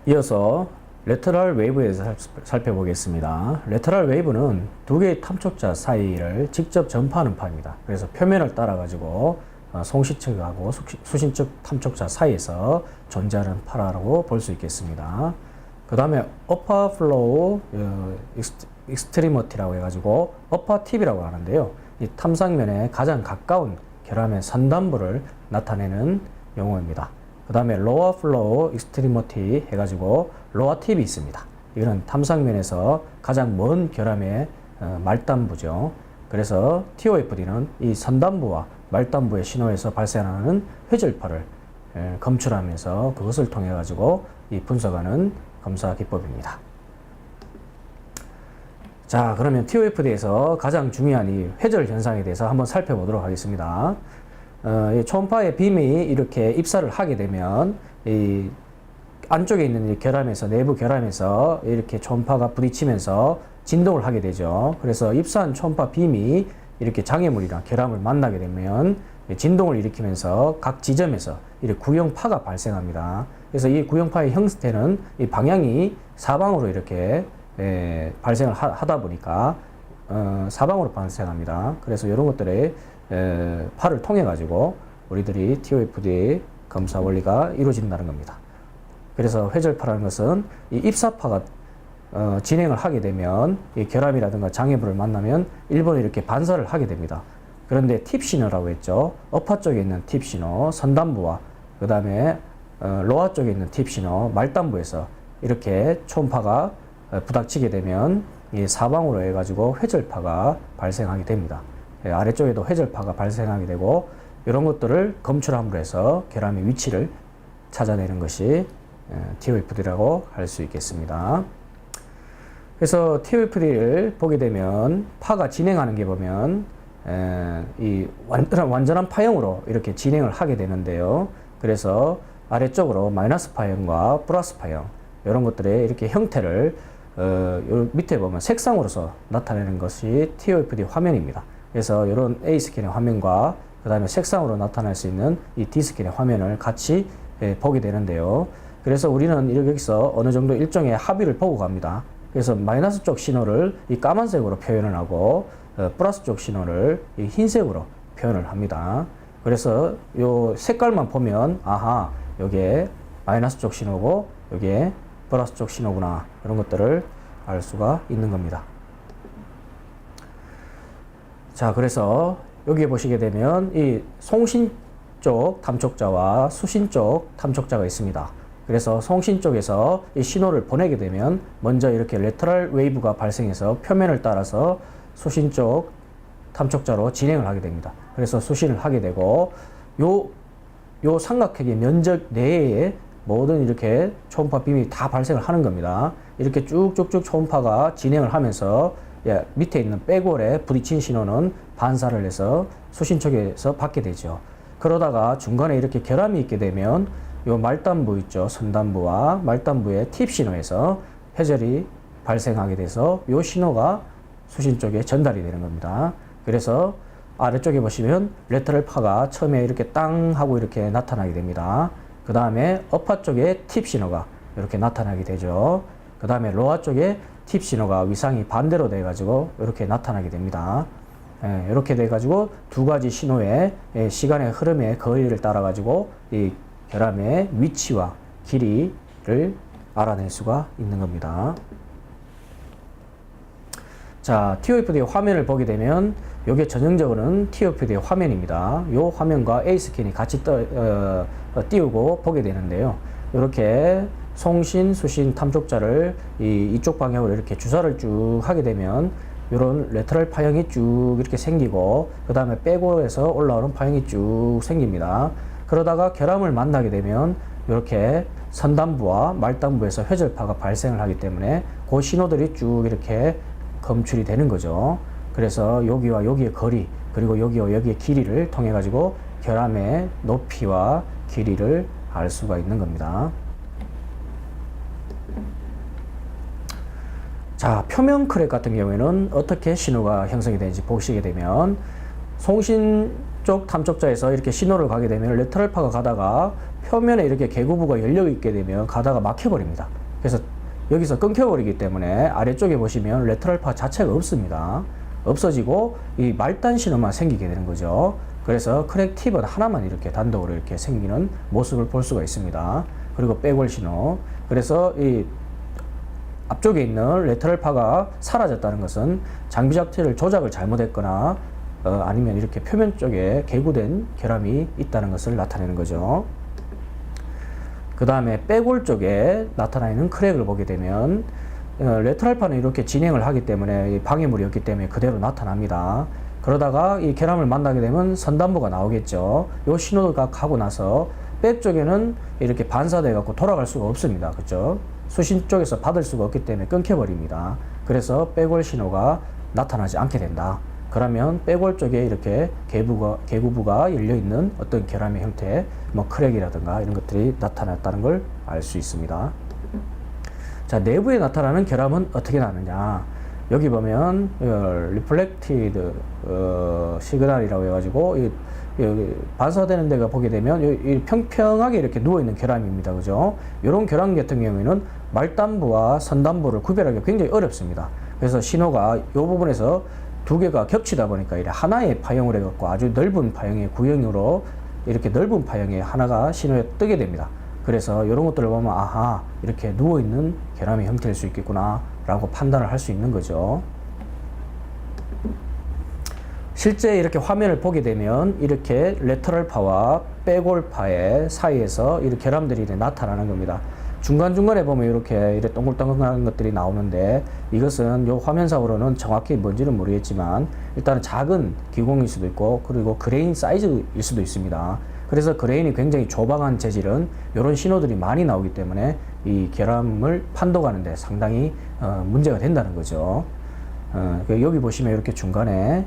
이어서 레터럴 웨이브에 대해서 살펴보겠습니다. 레터럴 웨이브는 두 개의 탐촉자 사이를 직접 전파하는 파입니다. 그래서 표면을 따라 가지고 송시측하고 수신측 탐촉자 사이에서 존재하는 파라고 볼 수 있겠습니다. 그 다음에 어퍼 플로우 익스트리머티라고 해가지고 어퍼 팁이라고 하는데요. 이 탐상면에 가장 가까운 결함의 선단부를 나타내는 용어입니다. 그 다음에 로어 플로우 익스트리머티 해가지고 로어 팁이 있습니다. 이거는 탐상면에서 가장 먼 결함의 말단부죠. 그래서 TOFD는 이 선단부와 말단부의 신호에서 발생하는 회절파를 검출하면서 그것을 통해 가지고 이 분석하는 검사 기법입니다. 자, 그러면 TOFD에서 가장 중요한 이 회절 현상에 대해서 한번 살펴보도록 하겠습니다. 이 초음파의 빔이 이렇게 입사를 하게 되면 이 안쪽에 있는 이 결함에서 내부 결함에서 이렇게 초음파가 부딪히면서 진동을 하게 되죠. 그래서 입사한 초음파 빔이 이렇게 장애물이나 결함을 만나게 되면 진동을 일으키면서 각 지점에서 이렇게 구형파가 발생합니다. 그래서 이 구형파의 형태는 이 방향이 사방으로 이렇게 발생을 하다 보니까 사방으로 발생합니다. 그래서 이런 것들의 파를 통해 가지고 우리들이 TOFD 검사 원리가 이루어진다는 겁니다. 그래서 회절파라는 것은 이 입사파가 진행을 하게 되면 이 결함이라든가 장애물을 만나면 일본은 이렇게 반사를 하게 됩니다. 그런데 팁 신호라고 했죠. 어파 쪽에 있는 팁 신호, 선단부와 그 다음에 로아 쪽에 있는 팁 신호, 말단부에서 이렇게 초음파가 부닥치게 되면 이 사방으로 해가지고 회절파가 발생하게 됩니다. 아래쪽에도 회절파가 발생하게 되고 이런 것들을 검출함으로 해서 결함의 위치를 찾아내는 것이 TOFD라고 할 수 있겠습니다. 그래서 TOFD를 보게 되면 파가 진행하는 게 보면 이 완전한 파형으로 이렇게 진행을 하게 되는데요. 그래서 아래쪽으로 마이너스 파형과 플러스 파형 이런 것들의 이렇게 형태를 요 밑에 보면 색상으로서 나타내는 것이 TOFD 화면입니다. 그래서 이런 A 스캔의 화면과 그 다음에 색상으로 나타날 수 있는 이 D 스캔의 화면을 같이 보게 되는데요. 그래서 우리는 여기서 어느 정도 일종의 합의를 보고 갑니다. 그래서 마이너스 쪽 신호를 이 까만색으로 표현을 하고 플러스 쪽 신호를 이 흰색으로 표현을 합니다. 그래서 요 색깔만 보면 아하, 요게 마이너스 쪽 신호고 요게 플러스 쪽 신호구나, 이런 것들을 알 수가 있는 겁니다. 자, 그래서 여기에 보시게 되면 이 송신 쪽 탐촉자와 수신 쪽 탐촉자가 있습니다. 그래서 송신 쪽에서 이 신호를 보내게 되면 먼저 이렇게 레터럴 웨이브가 발생해서 표면을 따라서 수신 쪽 탐촉자로 진행을 하게 됩니다. 그래서 수신을 하게 되고 요 삼각형의 면적 내에 모든 이렇게 초음파 빔이 다 발생을 하는 겁니다. 이렇게 쭉쭉쭉 초음파가 진행을 하면서 밑에 있는 백월에 부딪힌 신호는 반사를 해서 수신 쪽에서 받게 되죠. 그러다가 중간에 이렇게 결함이 있게 되면 요 말단부 있죠. 선단부와 말단부의 팁 신호에서 회절이 발생하게 돼서 요 신호가 수신 쪽에 전달이 되는 겁니다. 그래서 아래쪽에 보시면 레터럴 파가 처음에 이렇게 땅 하고 이렇게 나타나게 됩니다. 그 다음에 어파 쪽에 팁 신호가 이렇게 나타나게 되죠. 그 다음에 로아 쪽에 팁 신호가 위상이 반대로 돼 가지고 이렇게 나타나게 됩니다. 이렇게 돼 가지고 두 가지 신호의 시간의 흐름의 거리를 따라 가지고 이 결함의 위치와 길이를 알아낼 수가 있는 겁니다. 자, TOFD의 화면을 보게 되면 이게 전형적으로는 TOFD의 화면입니다. 이 화면과 A 스캔이 같이 띄우고 보게 되는데요. 이렇게 송신, 수신 탐촉자를 이쪽 방향으로 이렇게 주사를 쭉 하게 되면 이런 레터럴 파형이 쭉 이렇게 생기고 그 다음에 백으로에서 올라오는 파형이 쭉 생깁니다. 그러다가 결함을 만나게 되면 이렇게 선단부와 말단부에서 회절파가 발생을 하기 때문에 그 신호들이 쭉 이렇게 검출이 되는 거죠. 그래서 여기와 여기의 거리 그리고 여기와 여기의 길이를 통해 가지고 결함의 높이와 길이를 알 수가 있는 겁니다. 자, 표면 크랙 같은 경우에는 어떻게 신호가 형성이 되는지 보시게 되면 송신 쪽 탐촉자에서 이렇게 신호를 가게 되면 레터럴파가 가다가 표면에 이렇게 계구부가 열려 있게 되면 가다가 막혀버립니다. 그래서 여기서 끊겨버리기 때문에 아래쪽에 보시면 레터럴파 자체가 없습니다. 없어지고 이 말단 신호만 생기게 되는 거죠. 그래서 크랙 팁은 하나만 이렇게 단독으로 이렇게 생기는 모습을 볼 수가 있습니다. 그리고 백월 신호. 그래서 이 앞쪽에 있는 레터럴파가 사라졌다는 것은 장비 자체를 조작을 잘못했거나 아니면 이렇게 표면 쪽에 개구된 결함이 있다는 것을 나타내는 거죠. 그 다음에 백월 쪽에 나타나 있는 크랙을 보게 되면 레터럴파는 이렇게 진행을 하기 때문에 방해물이었기 때문에 그대로 나타납니다. 그러다가 이 결함을 만나게 되면 선단부가 나오겠죠. 이 신호가 가고 나서 백 쪽에는 이렇게 반사돼 갖고 돌아갈 수가 없습니다. 그렇죠? 수신 쪽에서 받을 수가 없기 때문에 끊겨버립니다. 그래서 백월 신호가 나타나지 않게 된다. 그러면 백월 쪽에 이렇게 계구부가 열려있는 어떤 결함의 형태, 뭐 크랙이라든가 이런 것들이 나타났다는 걸 알 수 있습니다. 자, 내부에 나타나는 결함은 어떻게 나느냐. 여기 보면 리플렉티드 시그널이라고 해가지고 반사되는 데가 보게 되면 이 평평하게 이렇게 누워있는 결함입니다. 그죠? 이런 결함 같은 경우에는 말단부와 선단부를 구별하기가 굉장히 어렵습니다. 그래서 신호가 이 부분에서 두 개가 겹치다 보니까 이렇게 하나의 파형을 해갖고 아주 넓은 파형의 구형으로 이렇게 넓은 파형의 하나가 신호에 뜨게 됩니다. 그래서 이런 것들을 보면 아하, 이렇게 누워있는 결함의 형태일 수 있겠구나 라고 판단을 할 수 있는 거죠. 실제 이렇게 화면을 보게 되면 이렇게 레터럴파와 백월파의 사이에서 이렇게 결함들이 나타나는 겁니다. 중간중간에 보면 이렇게 동글동글한 것들이 나오는데 이것은 이 화면상으로는 정확히 뭔지는 모르겠지만 일단은 작은 기공일 수도 있고 그리고 그레인 사이즈일 수도 있습니다. 그래서 그레인이 굉장히 조방한 재질은 이런 신호들이 많이 나오기 때문에 이 결함을 판독하는데 상당히 문제가 된다는 거죠. 여기 보시면 이렇게 중간에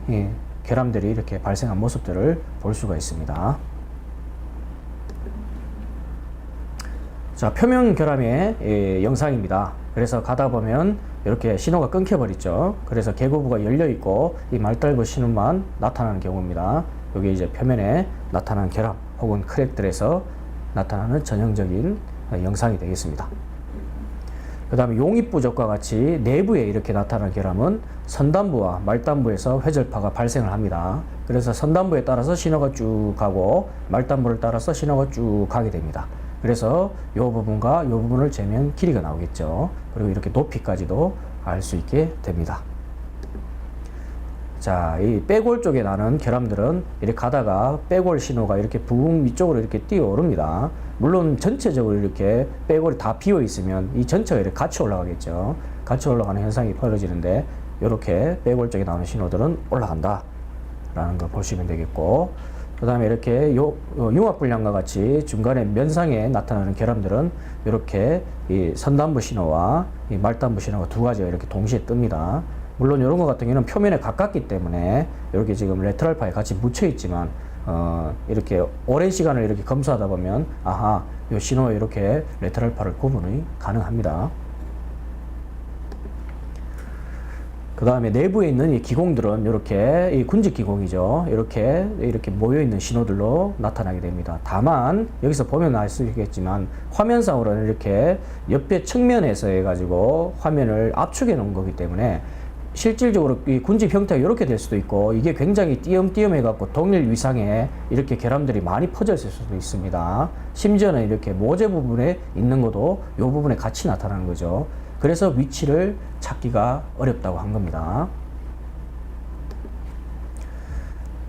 결함들이 이렇게 발생한 모습들을 볼 수가 있습니다. 자, 표면 결함의 영상입니다. 그래서 가다 보면 이렇게 신호가 끊겨버리죠. 그래서 계구부가 열려있고 이 말달부 신호만 나타나는 경우입니다. 여기 이제 표면에 나타나는 결함 혹은 크랙들에서 나타나는 전형적인 영상이 되겠습니다. 그 다음에 용입부적과 같이 내부에 이렇게 나타나는 결함은 선단부와 말단부에서 회절파가 발생을 합니다. 그래서 선단부에 따라서 신호가 쭉 가고 말단부를 따라서 신호가 쭉 가게 됩니다. 그래서 이 부분과 이 부분을 재면 길이가 나오겠죠. 그리고 이렇게 높이까지도 알 수 있게 됩니다. 자, 이 백월 쪽에 나는 결함들은 이렇게 가다가 백월 신호가 이렇게 붕 위쪽으로 이렇게 뛰어오릅니다. 물론 전체적으로 이렇게 백월이 다 비어 있으면 이 전체가 이렇게 같이 올라가겠죠. 같이 올라가는 현상이 벌어지는데 이렇게 백월 쪽에 나오는 신호들은 올라간다 라는 걸 보시면 되겠고, 그 다음에 이렇게 융합불량과 같이 중간에 면상에 나타나는 결함들은 이렇게 이 선단부 신호와 이 말단부 신호가 두 가지가 이렇게 동시에 뜹니다. 물론 이런 것 같은 경우는 표면에 가깝기 때문에 이렇게 지금 레터럴파에 같이 묻혀 있지만 이렇게 오랜 시간을 이렇게 검수하다 보면 아하, 이 신호에 이렇게 레터럴파를 구분이 가능합니다. 그 다음에 내부에 있는 이 기공들은 이렇게 이 군집 기공이죠. 이렇게 모여 있는 신호들로 나타나게 됩니다. 다만 여기서 보면 알 수 있겠지만 화면상으로는 이렇게 옆에 측면에서 해가지고 화면을 압축해 놓은 거기 때문에 실질적으로 이 군집 형태가 이렇게 될 수도 있고 이게 굉장히 띄엄띄엄 해갖고 동일 위상에 이렇게 결함들이 많이 퍼져 있을 수도 있습니다. 심지어는 이렇게 모재 부분에 있는 것도 이 부분에 같이 나타나는 거죠. 그래서 위치를 찾기가 어렵다고 한 겁니다.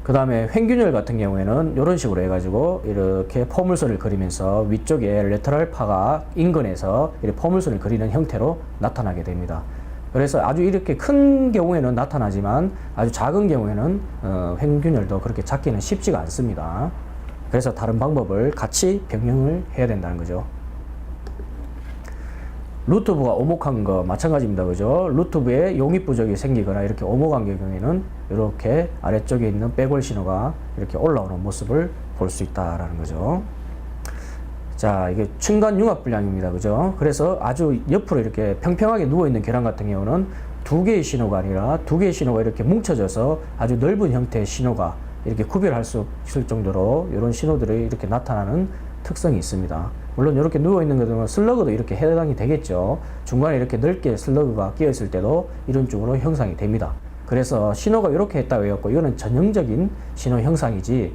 그 다음에 횡균열 같은 경우에는 이런 식으로 해가지고 이렇게 포물선을 그리면서 위쪽에 레터럴파가 인근에서 이렇게 포물선을 그리는 형태로 나타나게 됩니다. 그래서 아주 이렇게 큰 경우에는 나타나지만 아주 작은 경우에는 횡균열도 그렇게 찾기는 쉽지가 않습니다. 그래서 다른 방법을 같이 병행을 해야 된다는 거죠. 루트부가 오목한 거 마찬가지입니다. 그죠? 루트부에 용입부적이 생기거나 이렇게 오목한 경우에는 이렇게 아래쪽에 있는 백월 신호가 이렇게 올라오는 모습을 볼 수 있다라는 거죠. 자, 이게 층간 융합불량입니다. 그죠? 그래서 아주 옆으로 이렇게 평평하게 누워있는 계란 같은 경우는 두 개의 신호가 아니라 두 개의 신호가 이렇게 뭉쳐져서 아주 넓은 형태의 신호가 이렇게 구별할 수 있을 정도로 이런 신호들이 이렇게 나타나는 특성이 있습니다. 물론 이렇게 누워있는 것들은 슬러그도 이렇게 해당이 되겠죠. 중간에 이렇게 넓게 슬러그가 끼어 있을 때도 이런 쪽으로 형상이 됩니다. 그래서 신호가 이렇게 했다고 해갖고 이거는 전형적인 신호 형상이지,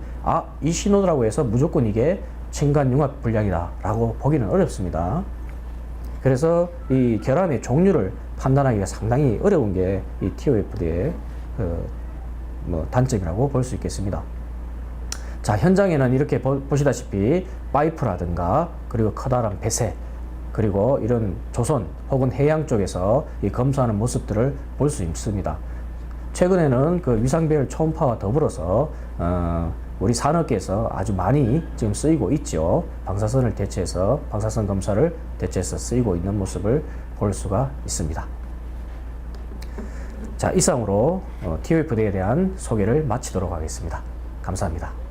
이 신호라고 해서 무조건 이게 층간융합 불량이다 라고 보기는 어렵습니다. 그래서 이 결함의 종류를 판단하기가 상당히 어려운 게 이 TOFD의 단점이라고 볼 수 있겠습니다. 자, 현장에는 이렇게 보시다시피 파이프라든가 그리고 커다란 배세, 그리고 이런 조선 혹은 해양 쪽에서 이 검수하는 모습들을 볼 수 있습니다. 최근에는 그 위상배열 초음파와 더불어서 우리 산업계에서 아주 많이 지금 쓰이고 있죠. 방사선 검사를 대체해서 쓰이고 있는 모습을 볼 수가 있습니다. 자, 이상으로 TOFD에 대한 소개를 마치도록 하겠습니다. 감사합니다.